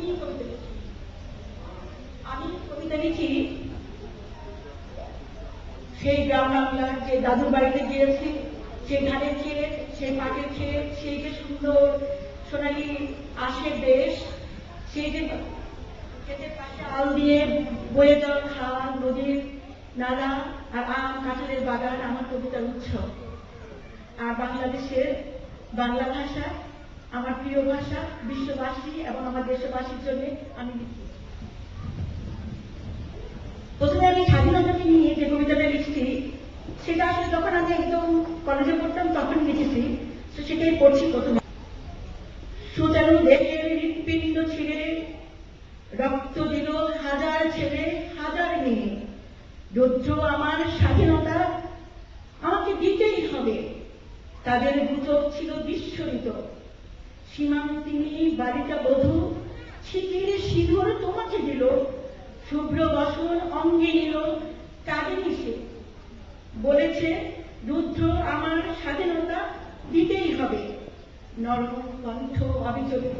নিয়ে কবিতা লিখি। আমি কবিতা লিখি সেই গ্রাম বাংলার যে দাদুর বাড়িতে গিয়েছি, সেই ধানের ক্ষেত, সেই পাটের ক্ষেত, সেই যে সুন্দর সোনালি আশের দেশ, সেই যে ক্ষেতের পাশে আল দিয়ে বয়ে যাওয়া খাল, নদীর নালা আর আম কাঁঠালের বাগান আমার কবিতার উৎস। আর বাংলাদেশের বাংলা ভাষা আমার প্রিয় ভাষা, বিশ্ববাসী এবং আমার দেশবাসীর জন্য আমি লিখি। প্রথমে আমি স্বাধীনতাকে নিয়ে যে কবিতাটা লিখছি সেটা আসলে যখন আমি একদম কলেজে পড়তাম তখন লিখেছি, তো সেটাই পড়ছি প্রথমে। সুচারু দেশের হৃৎপিণ্ড ছিঁড়ে রক্ত দিল হাজার ছেলে হাজার মেয়ে, রৌদ্র আমার স্বাধীনতা আমাকে দিতেই হবে। তাদের গুজব ছিল বিস্ফোরিত, সীমান্তিনী বালিকা বধূ ছিটির সিঁদুর তোমাকে দিল, শুভ্র বসন অঙ্গে নিল কাঁদেনি সে, বলেছে রুদ্র আমার স্বাধীনতা দিতেই হবে। নরম কণ্ঠ অবিচলিত।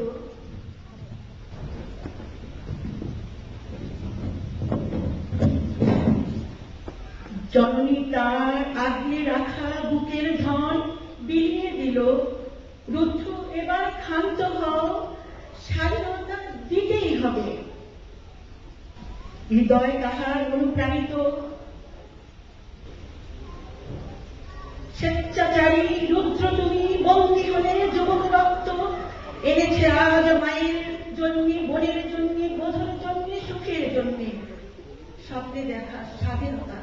জননী তার আগলে রাখা বুকের ধন বিলিয়ে দিল, রুদ্র এবার ক্ষান্ত হও, স্বাধীনতা দিতেই হবে। হৃদয় তাহার অনুপ্রাণিত, স্বেচ্ছাচারী রুদ্র তুমি বন্দী হলে যুবক রক্ত এনেছে আজ মায়ের জন্য, বোনের জন্য, বধুর জন্য, সুখের জন্য স্বপ্নে দেখা স্বাধীনতা।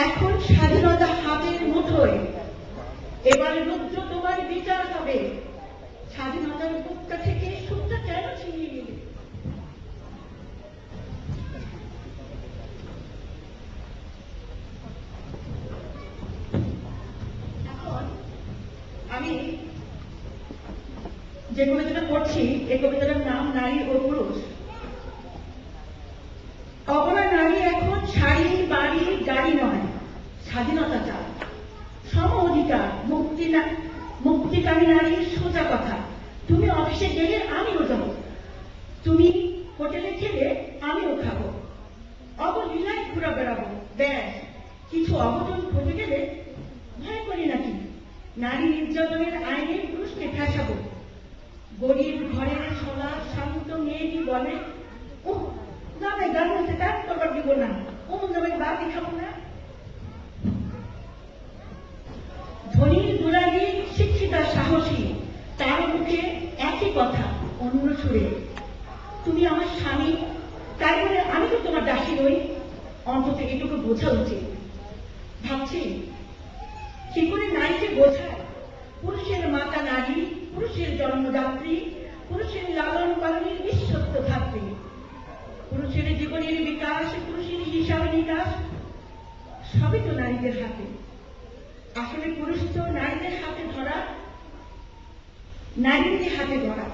এখন স্বাধীনতা হাতের মুঠোয়, এবার রুদ্র তোমার বিচার হবে। স্বাধীনতার বুকটা থেকে সুখটা কেন ছিনিয়ে নিলে? এখন আমি যে কবিতাটা পড়ছি এই কবিতাটার নাম নারী ও পুরুষ। অবলা নারী এখন শাড়ি বাড়ি গাড়ি নয়, স্বাধীনতা চায়, সম অধিকার, মুক্তিকামী নারীর সোজা কথা। তুমি অফিসে গেলে আমিও যাবো, তুমি হোটেলে খেলে আমিও খাবো, অবলীলায় ঘুরে বেড়াবো, ব্যাস কিছু অঘটন ঘটে গেলে ভয় করি নাকি? নারী নির্যাতনের আইনে পুরুষকে ঠেসাবো। গরিব ঘরের সোনা শান্ত মেয়েটি বলে, ও জামাই গান হচ্ছে কাজ করবার দিব না, অমন জামাই বাকি খাবো না। ধনীর দুরাগী শিক্ষিতা সাহসী, তার মুখে একই কথা অন্য সুরে। তুমি আমার স্বামী, তাই বলে আমি তো তোমার দাসী নই, অন্তত এটুকু বোঝা উচিত। ভাবছি কি করে নারীকে বোঝায়? পুরুষের মাতা নারী, পুরুষের জন্মদাত্রী, পুরুষের লালন পালনের বিশ্বস্ত ধাত্রী, পুরুষের জীবনের বিকাশ, পুরুষের হিসাব নিকাশ সবই তো নারীদের হাতে। আসলে পুরুষ তো নারীদের হাতে ধরা, নারীদের হাতে ধরা।